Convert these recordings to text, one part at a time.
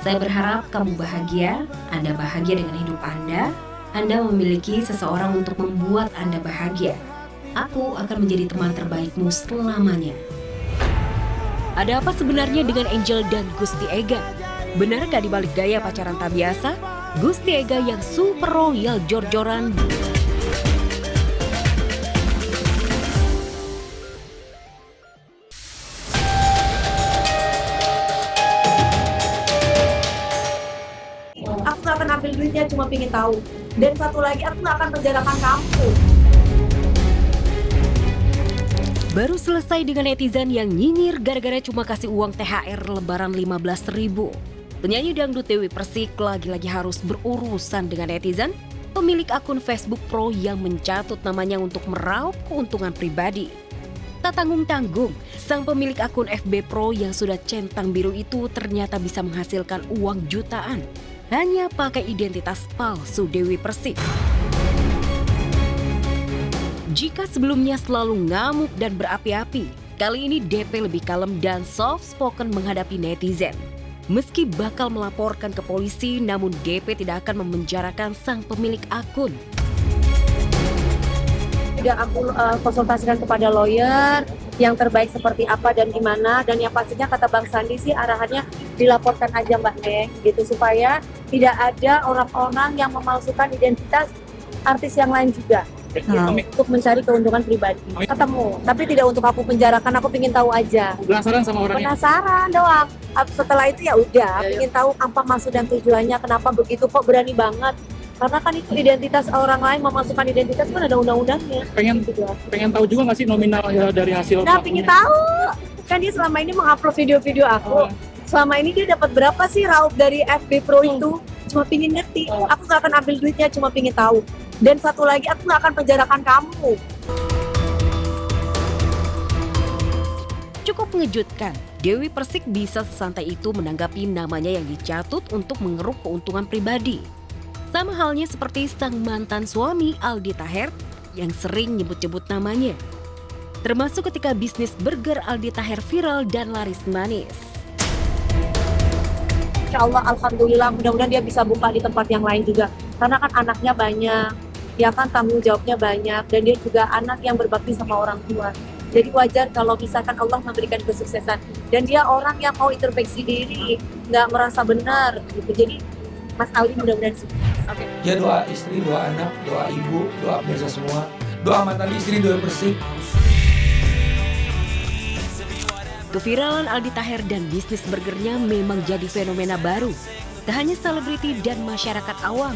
Saya berharap kamu bahagia, Anda bahagia dengan hidup Anda memiliki seseorang untuk membuat Anda bahagia. Aku akan menjadi teman terbaikmu selamanya. Ada apa sebenarnya dengan Angel dan Gusti Ega? Benarkah dibalik gaya pacaran tak biasa, Gusti Ega yang super royal jor-joran? Aku gak akan ambil duitnya, cuma pingin tahu. Dan satu lagi, aku gak akan penjarakan kamu. Baru selesai dengan netizen yang nyinyir gara-gara cuma kasih uang THR lebaran 15.000. Penyanyi dangdut Dewi Persik lagi-lagi harus berurusan dengan netizen, pemilik akun Facebook Pro yang mencatut namanya untuk meraup keuntungan pribadi. Tak tanggung-tanggung, sang pemilik akun FB Pro yang sudah centang biru itu ternyata bisa menghasilkan uang jutaan hanya pakai identitas palsu Dewi Persik. Jika sebelumnya selalu ngamuk dan berapi-api, kali ini DP lebih kalem dan soft spoken menghadapi netizen. Meski bakal melaporkan ke polisi, namun DP tidak akan memenjarakan sang pemilik akun. Tidak aku konsultasikan kepada lawyer yang terbaik seperti apa dan gimana, dan yang pastinya kata Bang Sandi sih arahannya dilaporkan aja Mbak Neng gitu, supaya tidak ada orang-orang yang memalsukan identitas artis yang lain juga gitu, untuk mencari keuntungan pribadi. Ketemu, tapi tidak untuk aku penjarakan, aku ingin tahu aja. Penasaran sama orangnya? Penasaran doang. Setelah itu ya udah, ingin tahu apa maksud dan tujuannya, kenapa begitu, kok berani banget. Karena kan itu identitas orang lain, memasukkan identitas kan ada undang-undangnya. Pengen tahu juga nggak sih nominal ya dari hasil? Nah, pengen tahu. Kan dia selama ini mengupload video-video aku. Selama ini dia dapat berapa sih raup dari FB Pro itu? Cuma pingin ngerti. Aku gak akan ambil duitnya, cuma pingin tahu. Dan satu lagi, aku gak akan penjarakan kamu. Cukup mengejutkan, Dewi Persik bisa sesantai itu menanggapi namanya yang dicatut untuk mengeruk keuntungan pribadi. Sama halnya seperti sang mantan suami Aldi Taher yang sering nyebut-nyebut namanya. Termasuk ketika bisnis burger Aldi Taher viral dan laris manis. Insya Allah, alhamdulillah, mudah-mudahan dia bisa buka di tempat yang lain juga. Karena kan anaknya banyak, ya kan tanggung jawabnya banyak, dan dia juga anak yang berbakti sama orang tua. Jadi wajar kalau misalkan Allah memberikan kesuksesan. Dan dia orang yang mau introspeksi diri, nggak merasa benar gitu. Jadi Mas Aldi mudah-mudahan sukses. Ya doa istri, doa anak, doa ibu, doa pemirsa semua, doa mantan istri, doa Persik. Keviralan Aldi Taher dan bisnis burgernya memang jadi fenomena baru. Tak hanya selebriti dan masyarakat awam,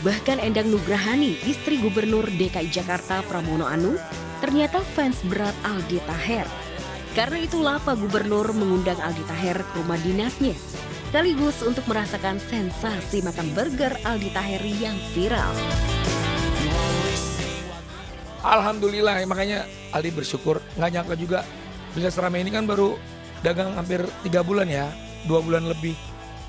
bahkan Endang Nugrahani, istri Gubernur DKI Jakarta Pramono Anung, ternyata fans berat Aldi Taher. Karena itulah Pak Gubernur mengundang Aldi Taher ke rumah dinasnya, sekaligus untuk merasakan sensasi makan burger Aldi Taher yang viral. Alhamdulillah, makanya Aldi bersyukur, nggak nyangka juga. Bisnis ramai ini kan baru dagang hampir 3 bulan ya, 2 bulan lebih.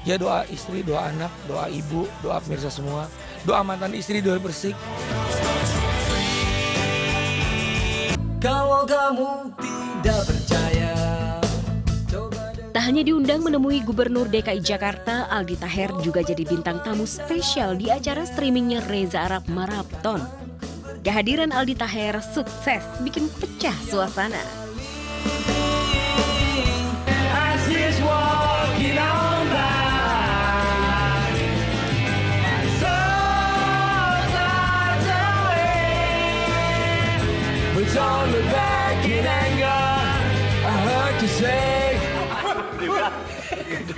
Ya doa istri, doa anak, doa ibu, doa pemirsa semua, doa mantan istri, doa Persik. Kalau kamu tidak percaya, Tak hanya diundang menemui Gubernur DKI Jakarta, Aldi Taher juga jadi bintang tamu spesial di acara streamingnya Reza Arab Marathon. Kehadiran Aldi Taher sukses bikin pecah suasana.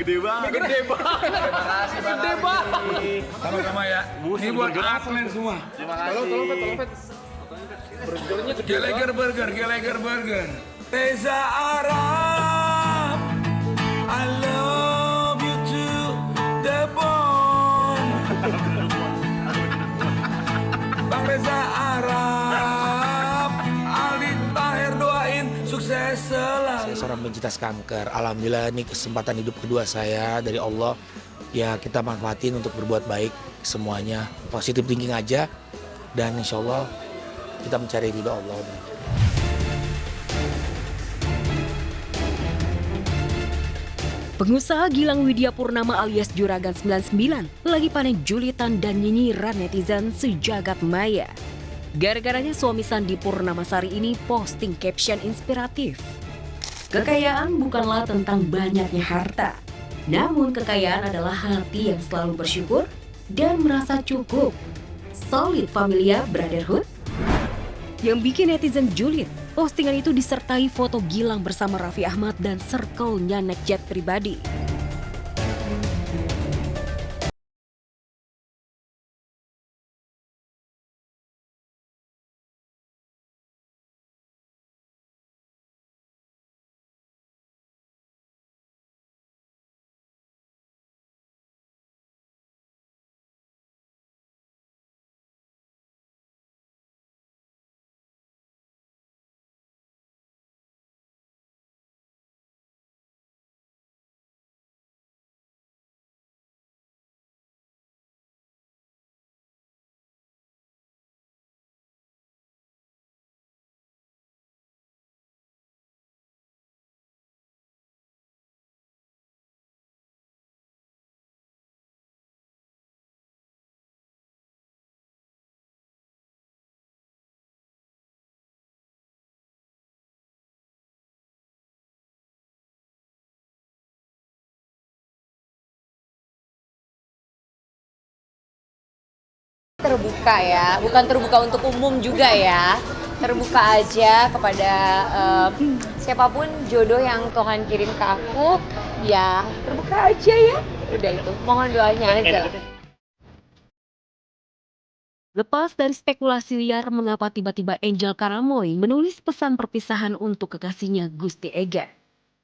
Gede banget. Terima kasih Bang. Gede banget. Sama-sama ya. Ini buat atlet semua. Terima kasih. Tolong. Burgernya gede banget. Geleger burger. Reza Arab, I love you to the bone. Bang Reza Arab, Aldi Taher doain sukses selalu. Saya seorang pencinta kanker. Alhamdulillah ini kesempatan hidup kedua saya dari Allah. Ya kita manfaatin untuk berbuat baik semuanya. Positive thinking aja. Dan insya Allah kita mencari ridho Allah. Pengusaha Gilang Widya Purnama alias Juragan 99 lagi panen julitan dan nyinyiran netizen sejagat maya. Gara-garanya suami Sandi Purnamasari ini posting caption inspiratif. Kekayaan bukanlah tentang banyaknya harta, namun kekayaan adalah hati yang selalu bersyukur dan merasa cukup. Solid familia brotherhood. Yang bikin netizen julid, postingan itu disertai foto Gilang bersama Raffi Ahmad dan circle-nya naik jet pribadi. Terbuka ya, bukan terbuka untuk umum juga ya. Terbuka aja kepada siapapun jodoh yang Tuhan kirim ke aku, ya terbuka aja ya. Udah itu, mohon doanya aja. Lepas dari spekulasi liar mengapa tiba-tiba Angel Karamoy menulis pesan perpisahan untuk kekasihnya Gusti Ega.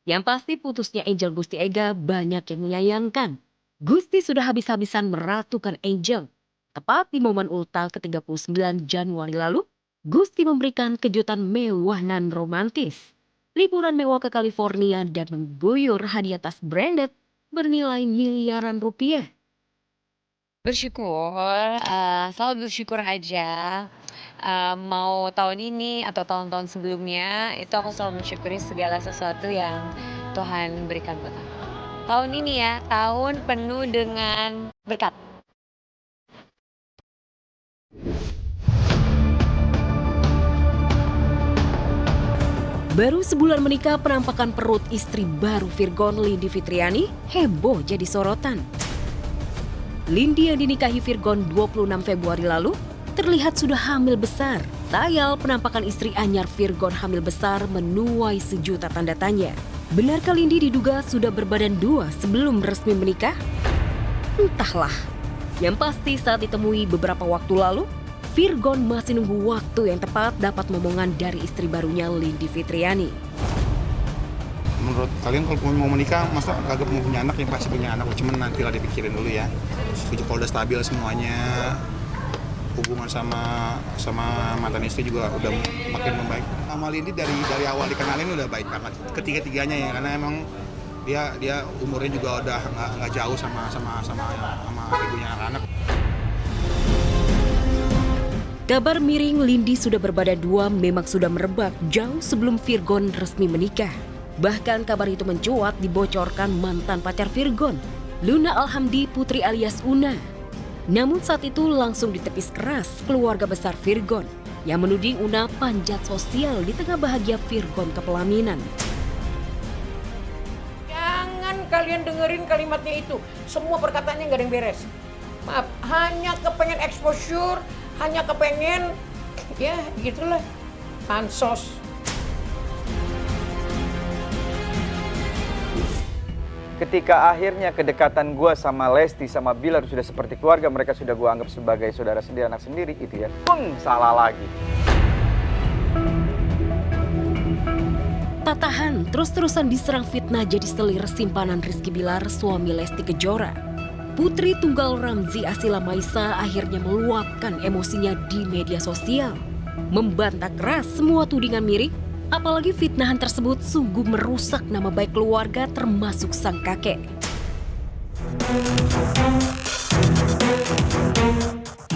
Yang pasti putusnya Angel Gusti Ega banyak yang menyayangkan. Gusti sudah habis-habisan meratukan Angel. Tepat di momen ultah ke-39 Januari lalu, Gusti memberikan kejutan mewah dan romantis. Liburan mewah ke California dan mengguyur hadiah tas branded bernilai miliaran rupiah. Bersyukur, selalu bersyukur aja. Mau tahun ini atau tahun-tahun sebelumnya, itu aku selalu mensyukuri segala sesuatu yang Tuhan berikan buat aku. Tahun ini ya, tahun penuh dengan berkat. Baru sebulan menikah, penampakan perut istri baru Virgon, Lindi Fitriani, heboh jadi sorotan. Lindi yang dinikahi Virgon 26 Februari lalu, terlihat sudah hamil besar. Tayal penampakan istri anyar Virgon hamil besar menuai sejuta tanda tanya. Benarkah Lindi diduga sudah berbadan dua sebelum resmi menikah? Entahlah. Yang pasti saat ditemui beberapa waktu lalu, Virgon masih nunggu waktu yang tepat dapat momongan dari istri barunya Lindi Fitriani. Menurut kalian kalau mau menikah, masa kagak mau punya anak? Yang pasti punya anak, cuman nanti lah dipikirin dulu ya. Kalau udah stabil semuanya, hubungan sama mantan istri juga udah makin membaik. Sama Lindi dari awal dikenalin udah baik banget. Ketiga-tiganya ya, karena emang dia umurnya juga udah nggak jauh sama ibunya anak-anak. Kabar miring Lindi sudah berbadan dua memang sudah merebak jauh sebelum Virgon resmi menikah. Bahkan kabar itu mencuat dibocorkan mantan pacar Virgon, Luna Alhamdi Putri alias Una. Namun saat itu langsung ditepis keras keluarga besar Virgon yang menuding Una panjat sosial di tengah bahagia Virgon kepelaminan. Jangan kalian dengerin kalimatnya itu. Semua perkataannya nggak ada yang beres. Maaf, hanya kepengen exposure, hanya kepengen, ya gitulah, pansos. Ketika akhirnya kedekatan gue sama Lesti sama Bilar sudah seperti keluarga, mereka sudah gue anggap sebagai saudara sendiri, anak sendiri, itu ya, salah lagi. Tak tahan, terus-terusan diserang fitnah jadi selir simpanan Rizky Bilar, suami Lesti Kejora. Putri tunggal Ramzi Asila Maisa akhirnya meluapkan emosinya di media sosial. Membantah keras semua tudingan miring, apalagi fitnahan tersebut sungguh merusak nama baik keluarga termasuk sang kakek.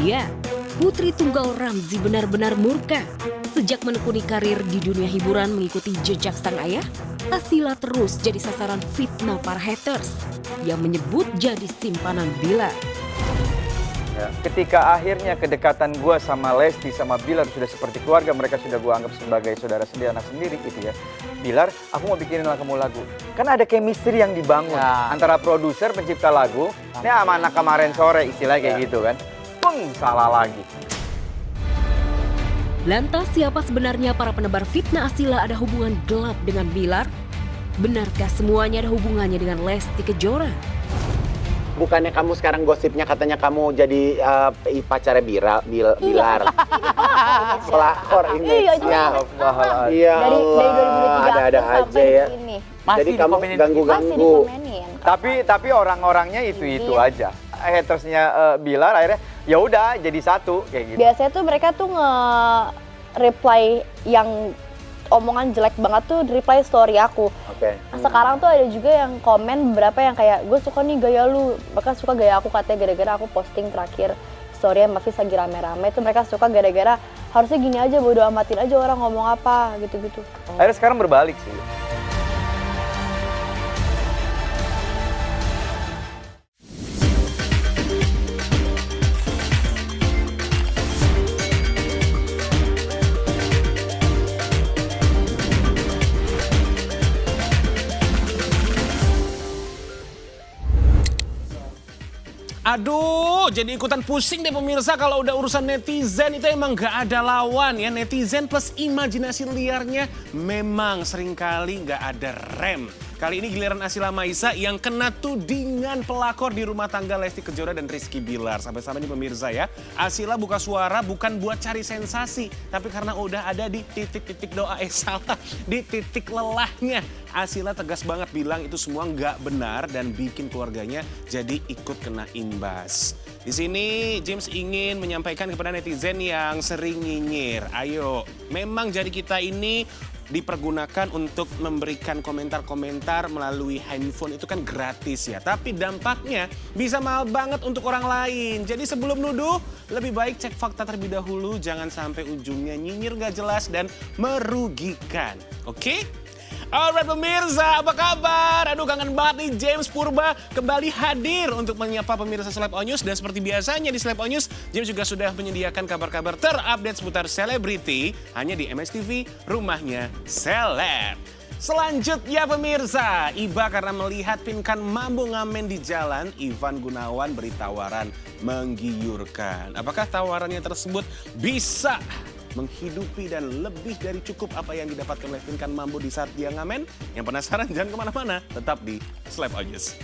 Ya, Putri tunggal Ramzi benar-benar murka. Sejak menekuni karir di dunia hiburan mengikuti jejak sang ayah, Asila terus jadi sasaran fitnah para haters yang menyebut jadi simpanan Bilar. Ya, ketika akhirnya kedekatan gue sama Lesti sama Bilar sudah seperti keluarga, mereka sudah gue anggap sebagai saudara sendiri, anak sendiri gitu ya. Bilar, aku mau bikinin kamu lagu. Kan ada chemistry yang dibangun antara produser, pencipta lagu, ini sama anak kemarin sore istilahnya kayak gitu kan. Salah lagi. Lantas siapa sebenarnya para penebar fitnah Asila ada hubungan gelap dengan Bilar? Benarkah semuanya ada hubungannya dengan Lesti Kejora? Bukannya kamu sekarang gosipnya katanya kamu jadi pacarnya Bilar. Pelakor image-nya. Iya Allah, ada-ada aja ya. Jadi kamu ganggu-ganggu. Tapi orang-orangnya itu aja. Hatersnya Bilar akhirnya ya udah jadi satu kayak gitu. Biasanya tuh mereka tuh nge-reply yang omongan jelek banget tuh reply story aku. Oke. Sekarang tuh ada juga yang komen beberapa yang kayak gue suka nih gaya lu, mereka suka gaya aku katanya gara-gara aku posting terakhir story sama Fis lagi rame-rame itu mereka suka gara-gara harusnya gini aja bodo amatin aja orang ngomong apa gitu-gitu. Akhirnya sekarang berbalik sih. Aduh, jadi ikutan pusing deh pemirsa kalau udah urusan netizen itu emang gak ada lawan ya. Netizen plus imajinasi liarnya memang seringkali gak ada rem. Kali ini giliran Asila Maisa yang kena tudingan pelakor di rumah tangga Lesti Kejora dan Rizky Bilar. Sampai-sampai nih pemirsa ya, Asila buka suara bukan buat cari sensasi, tapi karena udah ada di titik-titik doa, di titik lelahnya. Asila tegas banget bilang itu semua nggak benar dan bikin keluarganya jadi ikut kena imbas. Di sini James ingin menyampaikan kepada netizen yang sering nyinyir, ayo, memang jari kita ini dipergunakan untuk memberikan komentar-komentar melalui handphone itu kan gratis ya. Tapi dampaknya bisa mahal banget untuk orang lain. Jadi sebelum nuduh, lebih baik cek fakta terlebih dahulu. Jangan sampai ujungnya nyinyir gak jelas dan merugikan. Oke? Alright pemirsa, apa kabar? Aduh kangen banget nih James Purba kembali hadir untuk menyapa pemirsa Seleb On News. Dan seperti biasanya di Seleb On News, James juga sudah menyediakan kabar-kabar terupdate seputar selebriti hanya di MSTV, rumahnya seleb. Selanjutnya pemirsa, iba karena melihat Pinkan Mambo ngamen di jalan, Ivan Gunawan beri tawaran menggiurkan. Apakah tawarannya tersebut bisa menghidupi dan lebih dari cukup apa yang didapatkan oleh Pinkan Mambo di saat dia ngamen? Yang penasaran jangan kemana-mana, tetap di Seleb On News.